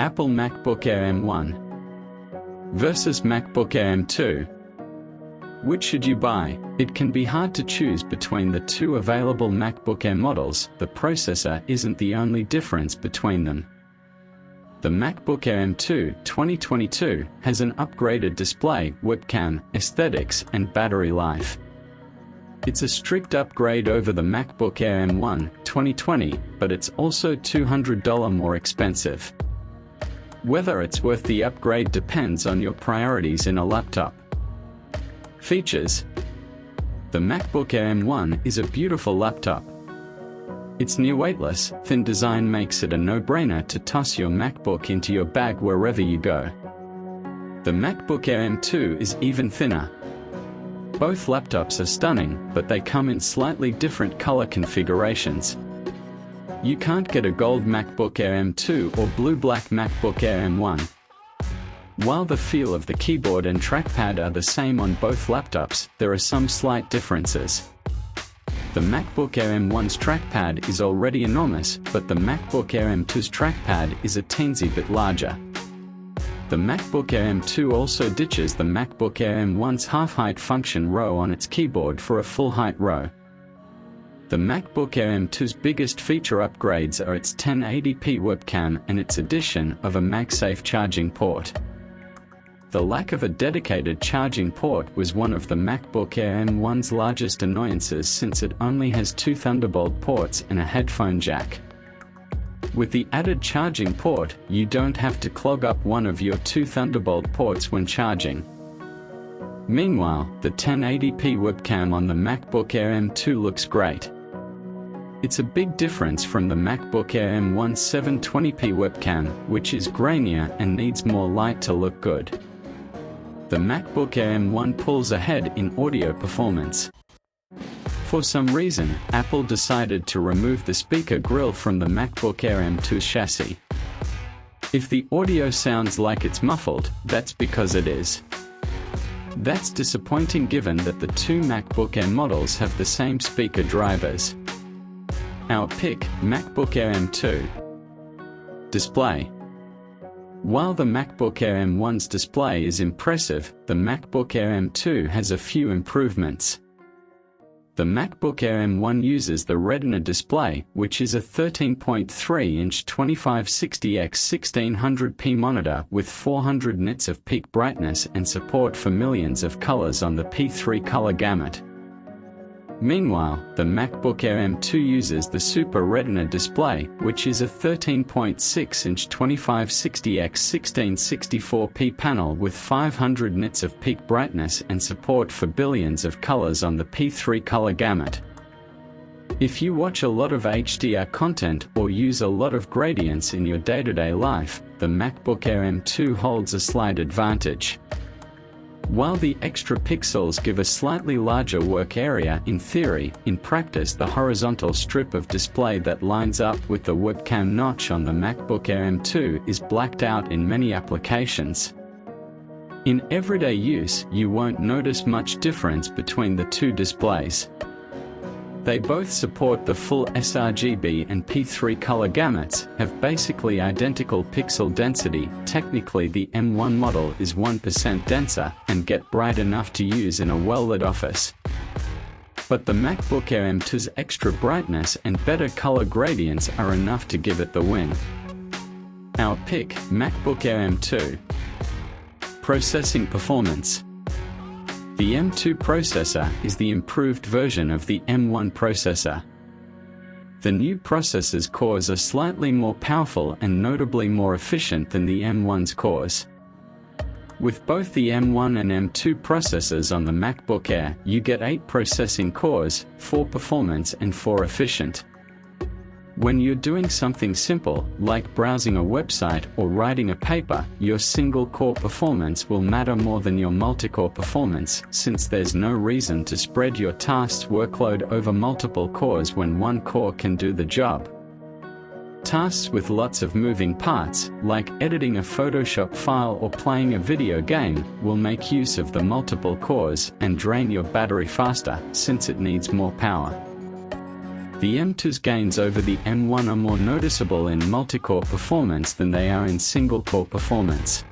Apple MacBook Air M1 versus MacBook Air M2. Which should you buy? It can be hard to choose between the two available MacBook Air models. The processor isn't the only difference between them. The MacBook Air M2 2022 has an upgraded display, webcam, aesthetics, and battery life. It's a strict upgrade over the MacBook Air M1 2020, but it's also $200 more expensive. Whether it's worth the upgrade depends on your priorities in a laptop. Features: the MacBook Air M1 is a beautiful laptop. Its near weightless, thin design makes it a no-brainer to toss your MacBook into your bag wherever you go. The MacBook Air M2 is even thinner. Both laptops are stunning, but they come in slightly different color configurations. You can't get a gold MacBook Air M2 or blue-black MacBook Air M1. While the feel of the keyboard and trackpad are the same on both laptops, there are some slight differences. The MacBook Air M1's trackpad is already enormous, but the MacBook Air M2's trackpad is a teensy bit larger. The MacBook Air M2 also ditches the MacBook Air M1's half-height function row on its keyboard for a full-height row. The MacBook Air M2's biggest feature upgrades are its 1080p webcam and its addition of a MagSafe charging port. The lack of a dedicated charging port was one of the MacBook Air M1's largest annoyances, since it only has two Thunderbolt ports and a headphone jack. With the added charging port, you don't have to clog up one of your two Thunderbolt ports when charging. Meanwhile, the 1080p webcam on the MacBook Air M2 looks great. It's a big difference from the MacBook Air M1's 720p webcam, which is grainier and needs more light to look good. The MacBook Air M1 pulls ahead in audio performance. For some reason, Apple decided to remove the speaker grille from the MacBook Air M2 chassis. If the audio sounds like it's muffled, that's because it is. That's disappointing given that the two MacBook Air models have the same speaker drivers. Our pick: MacBook Air M2. Display. While the MacBook Air M1's display is impressive, the MacBook Air M2 has a few improvements. The MacBook Air M1 uses the Retina display, which is a 13.3-inch 2560x1600p monitor with 400 nits of peak brightness and support for millions of colors on the P3 color gamut. Meanwhile, the MacBook Air M2 uses the Super Retina display, which is a 13.6-inch 2560x1664p panel with 500 nits of peak brightness and support for billions of colors on the P3 color gamut. If you watch a lot of HDR content or use a lot of gradients in your day-to-day life, the MacBook Air M2 holds a slight advantage. While the extra pixels give a slightly larger work area in theory, in practice the horizontal strip of display that lines up with the webcam notch on the MacBook Air M2 is blacked out in many applications. In everyday use, you won't notice much difference between the two displays. They both support the full sRGB and P3 color gamuts, have basically identical pixel density. Technically the M1 model is 1% denser, and get bright enough to use in a well-lit office. But the MacBook Air M2's extra brightness and better color gradients are enough to give it the win. Our pick: MacBook Air M2. Processing performance. The M2 processor is the improved version of the M1 processor. The new processor's cores are slightly more powerful and notably more efficient than the M1's cores. With both the M1 and M2 processors on the MacBook Air, you get 8 processing cores, 4 performance and 4 efficient. When you're doing something simple, like browsing a website or writing a paper, your single-core performance will matter more than your multi-core performance, since there's no reason to spread your task's workload over multiple cores when one core can do the job. Tasks with lots of moving parts, like editing a Photoshop file or playing a video game, will make use of the multiple cores and drain your battery faster, since it needs more power. The M2's gains over the M1 are more noticeable in multi-core performance than they are in single-core performance.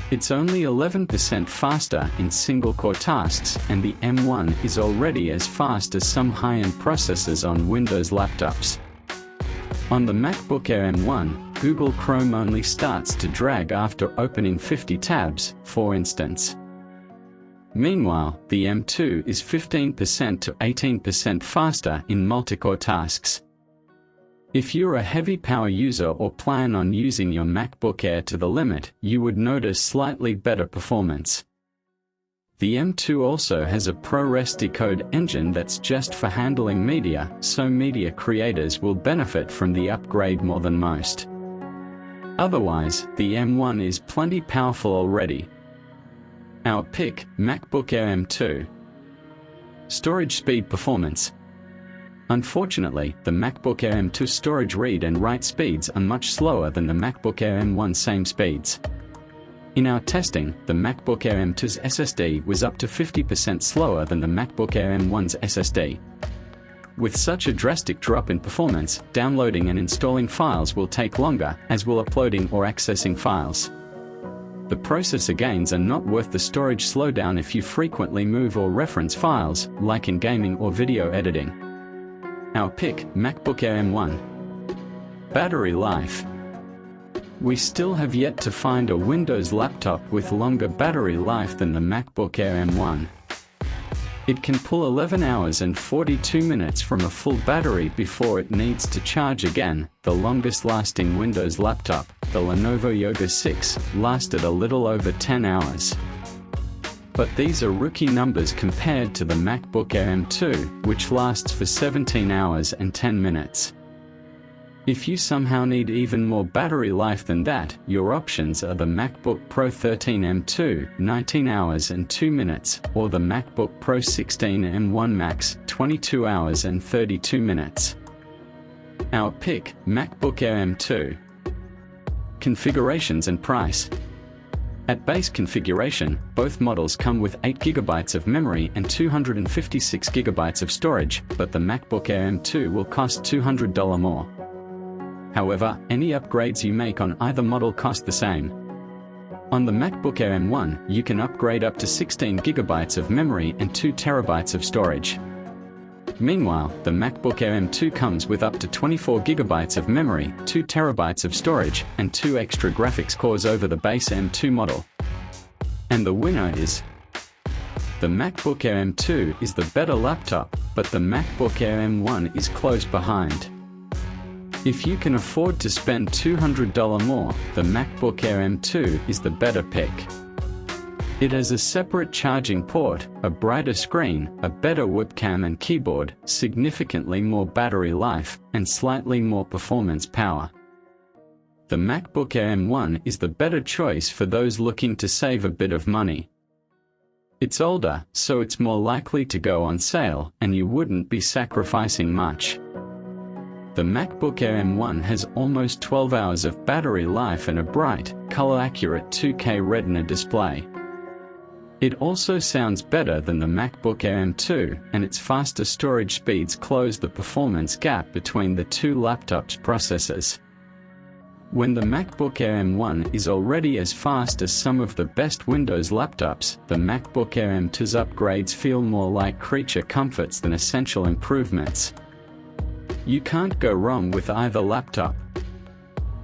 It's only 11% faster in single-core tasks, and the M1 is already as fast as some high-end processors on Windows laptops. On the MacBook Air M1, Google Chrome only starts to drag after opening 50 tabs, for instance. Meanwhile, the M2 is 15% to 18% faster in multi-core tasks. If you're a heavy power user or plan on using your MacBook Air to the limit, you would notice slightly better performance. The M2 also has a ProRes decode engine that's just for handling media, so media creators will benefit from the upgrade more than most. Otherwise, the M1 is plenty powerful already. Our pick, MacBook Air M2. Storage speed performance. Unfortunately, the MacBook Air M2 storage read and write speeds are much slower than the MacBook Air M1 same speeds. In our testing, the MacBook Air M2's SSD was up to 50% slower than the MacBook Air M1's SSD. With such a drastic drop in performance, downloading and installing files will take longer, as will uploading or accessing files. The processor gains are not worth the storage slowdown if you frequently move or reference files, like in gaming or video editing. Our pick, MacBook Air M1. Battery life. We still have yet to find a Windows laptop with longer battery life than the MacBook Air M1. It can pull 11 hours and 42 minutes from a full battery before it needs to charge again. The longest lasting Windows laptop, the Lenovo Yoga 6, lasted a little over 10 hours. But these are rookie numbers compared to the MacBook Air M2, which lasts for 17 hours and 10 minutes. If you somehow need even more battery life than that, your options are the MacBook Pro 13 M2, 19 hours and 2 minutes, or the MacBook Pro 16 M1 Max, 22 hours and 32 minutes. Our pick, MacBook Air M2. Configurations and price. At base configuration, both models come with 8GB of memory and 256GB of storage, but the MacBook Air M2 will cost $200 more. However, any upgrades you make on either model cost the same. On the MacBook Air M1, you can upgrade up to 16GB of memory and 2TB of storage. Meanwhile, the MacBook Air M2 comes with up to 24GB of memory, 2TB of storage, and 2 extra graphics cores over the base M2 model. And the winner is... the MacBook Air M2 is the better laptop, but the MacBook Air M1 is close behind. If you can afford to spend $200 more, the MacBook Air M2 is the better pick. It has a separate charging port, a brighter screen, a better webcam and keyboard, significantly more battery life, and slightly more performance power. The MacBook Air M1 is the better choice for those looking to save a bit of money. It's older, so it's more likely to go on sale, and you wouldn't be sacrificing much. The MacBook Air M1 has almost 12 hours of battery life and a bright, color-accurate 2K Retina display. It also sounds better than the MacBook Air M2, and its faster storage speeds close the performance gap between the two laptops' processors. When the MacBook Air M1 is already as fast as some of the best Windows laptops, the MacBook Air M2's upgrades feel more like creature comforts than essential improvements. You can't go wrong with either laptop.